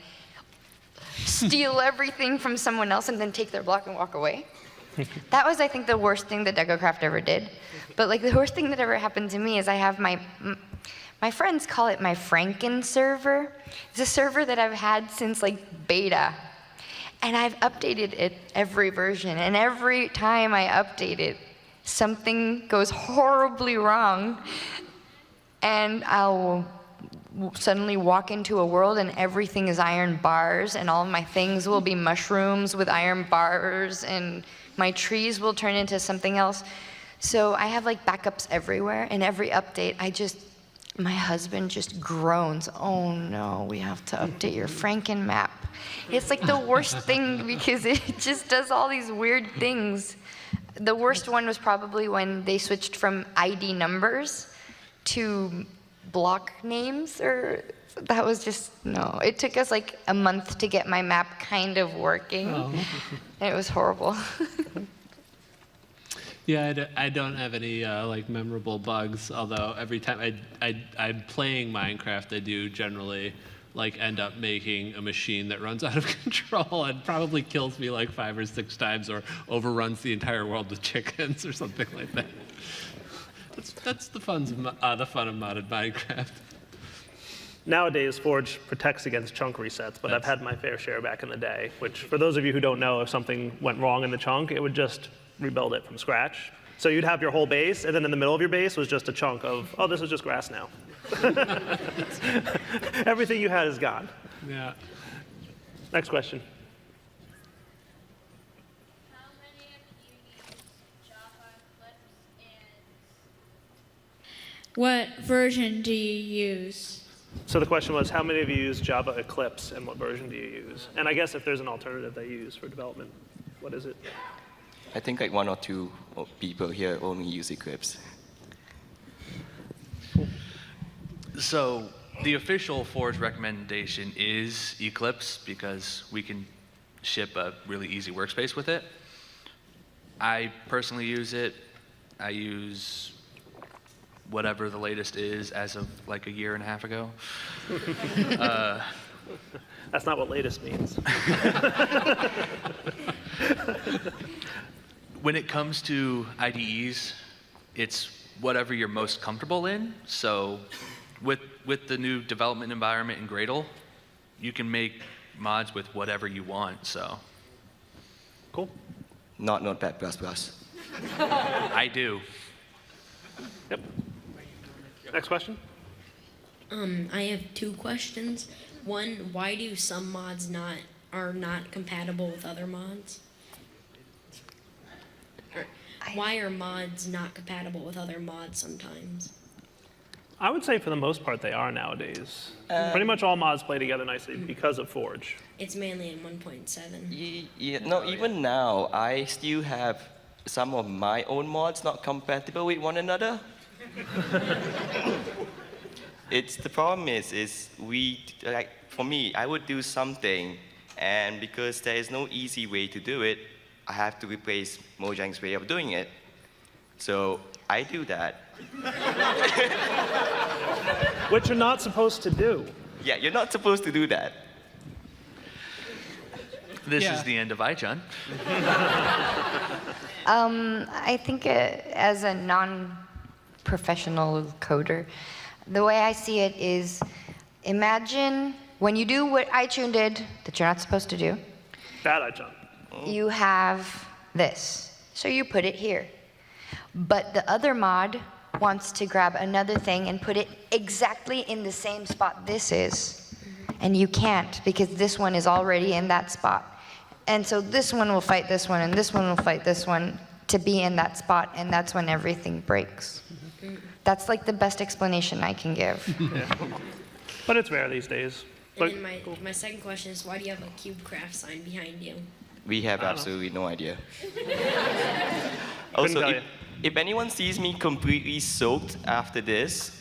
steal everything from someone else and then take their block and walk away. That was, I think, the worst thing that DecoCraft ever did. But like the worst thing that ever happened to me is I have my friends call it my Franken server. It's a server that I've had since like beta. And I've updated it every version, and every time I update it, something goes horribly wrong, and I'll suddenly walk into a world and everything is iron bars, and all of my things will be mushrooms with iron bars, and my trees will turn into something else. So I have like backups everywhere, and every update, my husband just groans, "Oh no, we have to update your Franken map." It's like the worst thing because it just does all these weird things. The worst one was probably when they switched from ID numbers to block names, or that was just, no. It took us like a month to get my map kind of working. Oh. And it was horrible. Yeah, I don't have any like memorable bugs. Although every time I'm playing Minecraft, I do generally like end up making a machine that runs out of control and probably kills me like 5 or 6 times, or overruns the entire world with chickens or something like that. That's the fun of modded Minecraft. Nowadays, Forge protects against chunk resets, but I've had my fair share back in the day, which for those of you who don't know, if something went wrong in the chunk, it would just rebuild it from scratch. So you'd have your whole base, and then in the middle of your base was just a chunk of, oh, this is just grass now. Everything you had is gone. Yeah. Next question. How many of you use Java Eclipse, and what version do you use? So the question was, how many of you use Java Eclipse, and what version do you use? And I guess if there's an alternative they use for development, what is it? I think like 1 or 2 people here only use Eclipse. So The official Forge recommendation is Eclipse because we can ship a really easy workspace with it. I personally use it. I use whatever the latest is as of like a year and a half ago. That's not what latest means. When it comes to IDEs, it's whatever you're most comfortable in. So with the new development environment in Gradle, you can make mods with whatever you want, so. Cool. Not Notepad++. I do. Yep. Next question. I have two questions. One, why do some mods are not compatible with other mods? Or why are mods not compatible with other mods sometimes? I would say for the most part they are nowadays. Pretty much all mods play together nicely because of Forge. It's mainly in 1.7. No, even now, I still have some of my own mods not compatible with one another. The problem is for me, I would do something, and because there is no easy way to do it, I have to replace Mojang's way of doing it. So I do that. Which you're not supposed to do. Yeah, you're not supposed to do that. This is the end of iChun. I think as a non-professional coder, the way I see it is, imagine when you do what iTunes did that you're not supposed to do. Bad iTunes. You have this, so you put it here. But the other mod wants to grab another thing and put it exactly in the same spot this is. And you can't, because this one is already in that spot. And so this one will fight this one, and this one will fight this one to be in that spot, and that's when everything breaks. That's like the best explanation I can give. Yeah. But it's rare these days. And then my second question is, why do you have a CubeCraft sign behind you? We have absolutely no idea. Also, if anyone sees me completely soaked after this,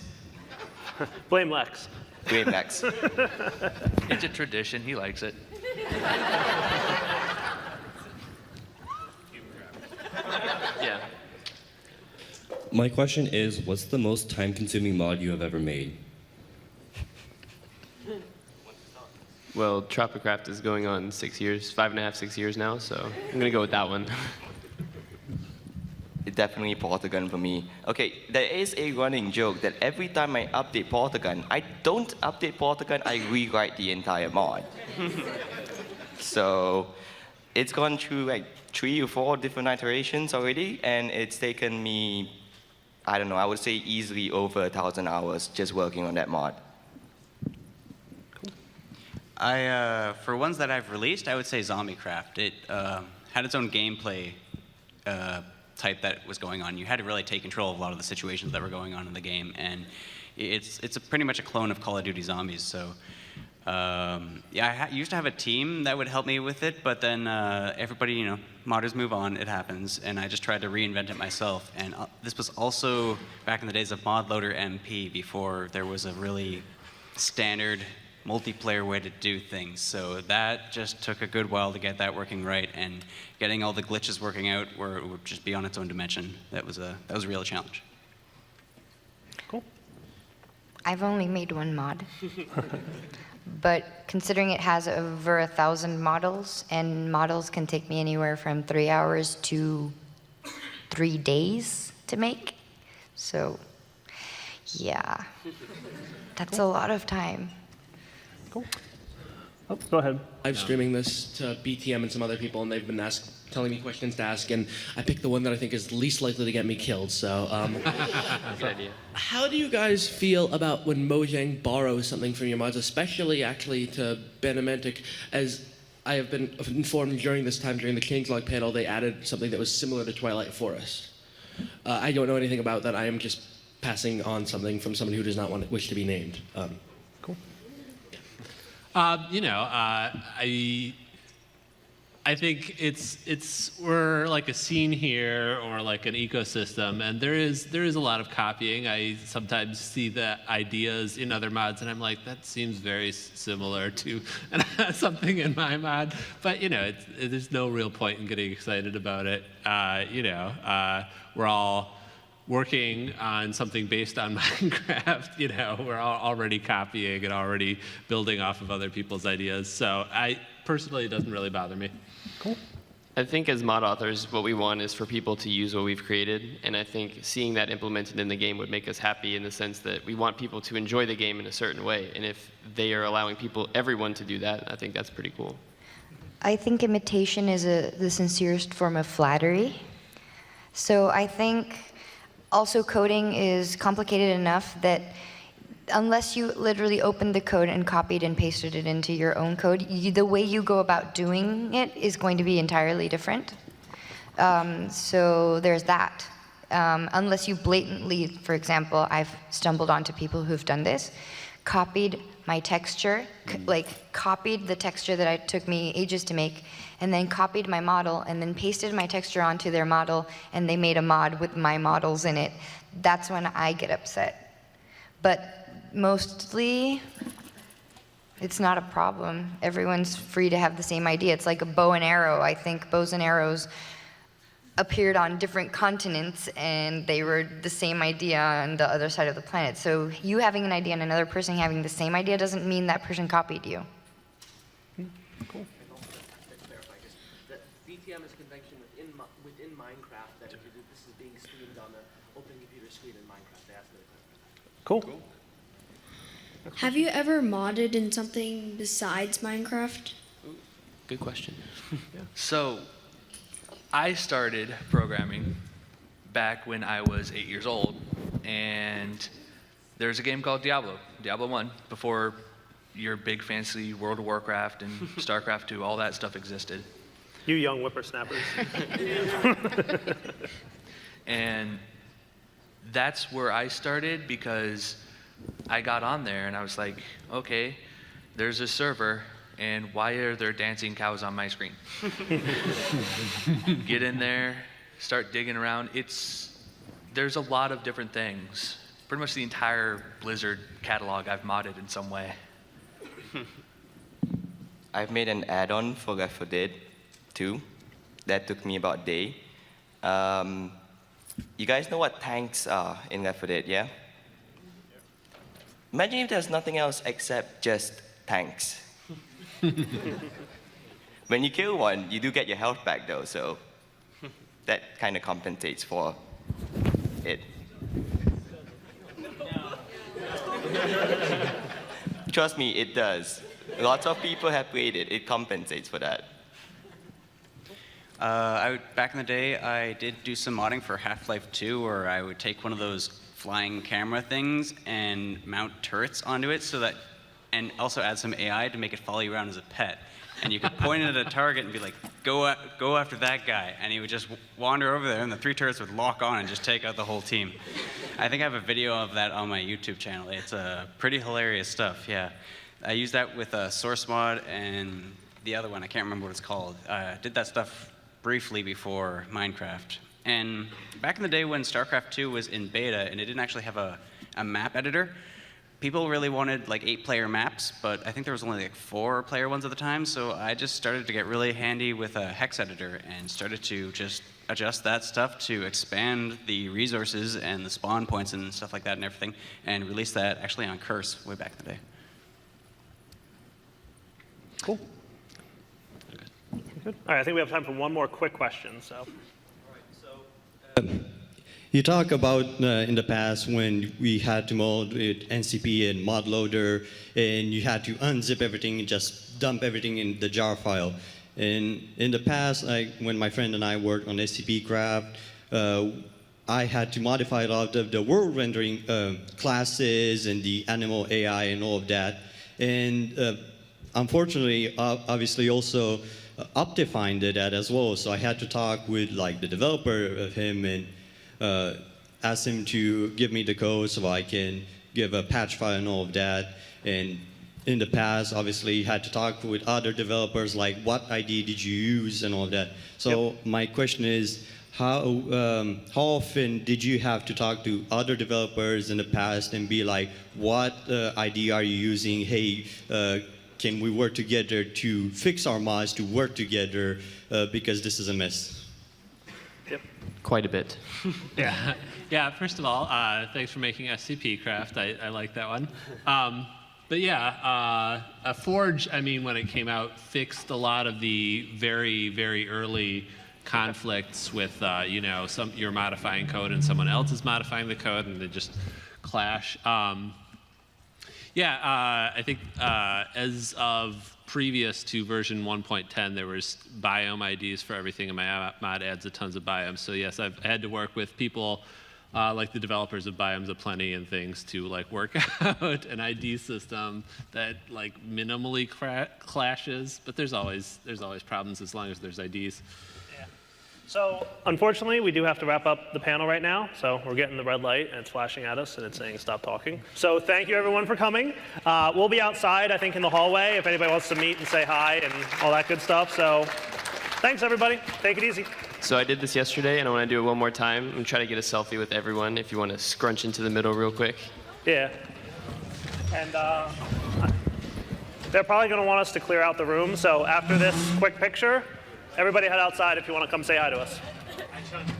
blame Lex. Blame Lex. It's a tradition. He likes it. Yeah. My question is, what's the most time-consuming mod you have ever made? Well, Tropicraft is going on 6 years, 5.5, 6 years now, so I'm gonna go with that one. It's definitely Portagon for me. Okay, there is a running joke that every time I update Portagon, I don't update Portagon, I rewrite the entire mod. So it's gone through like 3 or 4 different iterations already, and it's taken me, I don't know, I would say easily over 1,000 hours just working on that mod. For ones that I've released, I would say ZombieCraft. It had its own gameplay type that was going on. You had to really take control of a lot of the situations that were going on in the game, and it's pretty much a clone of Call of Duty Zombies. So yeah, I used to have a team that would help me with it, but then everybody, modders move on, it happens, and I just tried to reinvent it myself. And this was also back in the days of ModLoader MP, before there was a really standard multiplayer way to do things. So that just took a good while to get that working right, and getting all the glitches working out where it would just be on its own dimension. That was a real challenge. Cool. I've only made one mod. But considering it has over 1,000 models, and models can take me anywhere from 3 hours to 3 days to make. So yeah, that's a lot of time. Cool. Oh, go ahead. I'm streaming this to BTM and some other people, and they've been telling me questions to ask, and I picked the one that I think is least likely to get me killed. So, Good idea. how do you guys feel about when Mojang borrows something from your mods, especially actually to Benementic? As I have been informed during this time, during the Changelog panel, they added something that was similar to Twilight Forest. I don't know anything about that. I am just passing on something from someone who does not wish to be named. Cool. I think we're like a scene here or like an ecosystem, and there is a lot of copying. I sometimes see the ideas in other mods, and I'm like, that seems very similar to something in my mod. But there's no real point in getting excited about it. We're all working on something based on Minecraft. We're all already copying and already building off of other people's ideas. So personally, it doesn't really bother me. Cool. I think as mod authors, what we want is for people to use what we've created, and I think seeing that implemented in the game would make us happy in the sense that we want people to enjoy the game in a certain way, and if they are allowing everyone to do that, I think that's pretty cool. I think imitation is the sincerest form of flattery. So I think also coding is complicated enough that unless you literally opened the code and copied and pasted it into your own code, the way you go about doing it is going to be entirely different. So there's that. Unless you blatantly, for example, I've stumbled onto people who've done this, copied my texture, copied the texture that it took me ages to make, and then copied my model, and then pasted my texture onto their model, and they made a mod with my models in it. That's when I get upset. But mostly, it's not a problem. Everyone's free to have the same idea. It's like a bow and arrow. I think bows and arrows appeared on different continents, and they were the same idea on the other side of the planet. So you having an idea and another person having the same idea doesn't mean that person copied you. Cool. BTM is convention within Minecraft that this is being streamed on an open computer screen in Minecraft. They asked me the question. Cool. Have you ever modded in something besides Minecraft? Good question. So, I started programming back when I was 8 years old, and there's a game called Diablo 1, before your big fancy World of Warcraft and StarCraft 2, all that stuff existed. You young whippersnappers. And that's where I started, because I got on there and I was like, okay, there's a server, and why are there dancing cows on my screen? Get in there, start digging around. There's a lot of different things. Pretty much the entire Blizzard catalog I've modded in some way. I've made an add-on for Left 4 Dead 2. That took me about a day. You guys know what tanks are in Left 4 Dead, yeah? Imagine if there's nothing else except just tanks. When you kill one, you do get your health back though, so that kind of compensates for it. Trust me, it does. Lots of people have played it. It compensates for that. Back in the day, I did do some modding for Half-Life 2, where I would take one of those flying camera things and mount turrets onto it, and also add some AI to make it follow you around as a pet. And you could point it at a target and be like, go after that guy. And he would just wander over there, and the 3 turrets would lock on and just take out the whole team. I think I have a video of that on my YouTube channel. It's pretty hilarious stuff, yeah. I used that with Source Mod and the other one, I can't remember what it's called. Did that stuff briefly before Minecraft. And back in the day when StarCraft 2 was in beta and it didn't actually have a map editor, people really wanted like 8-player maps, but I think there was only like 4-player ones at the time, so I just started to get really handy with a hex editor and started to just adjust that stuff to expand the resources and the spawn points and stuff like that and everything, and release that actually on Curse way back in the day. Cool. Good. All right, I think we have time for one more quick question. So. You talk about in the past when we had to mod with NCP and mod loader, and you had to unzip everything and just dump everything in the jar file. And in the past, when my friend and I worked on SCP Craft, I had to modify a lot of the world rendering classes and the animal AI and all of that. And unfortunately, obviously also Optifine did that as well. So I had to talk with like the developer of him and ask him to give me the code so I can give a patch file and all of that. And in the past, obviously, you had to talk with other developers, like what ID did you use and all that. So my question is, how often did you have to talk to other developers in the past and be like, what ID are you using? Hey, can we work together to fix our mods, to work together, because this is a mess? Quite a bit. Yeah. Yeah, first of all, thanks for making SCP Craft. I like that one. But yeah, Forge, I mean, when it came out, fixed a lot of the very, very early conflicts with, you know, you're modifying code and someone else is modifying the code and they just clash. Yeah, I think as of previous to version 1.10, there was biome IDs for everything, and my mod adds a tons of biomes. So yes, I've had to work with people like the developers of Biomes Aplenty and things to like work out an ID system that like minimally clashes, but there's always problems as long as there's IDs. So unfortunately, we do have to wrap up the panel right now. So we're getting the red light, and it's flashing at us, and it's saying stop talking. So thank you, everyone, for coming. We'll be outside, I think, in the hallway if anybody wants to meet and say hi and all that good stuff. So thanks, everybody. Take it easy. So I did this yesterday, and I want to do it one more time. I'm going to try to get a selfie with everyone if you want to scrunch into the middle real quick. Yeah. And they're probably going to want us to clear out the room. So after this quick picture, everybody head outside if you want to come say hi to us.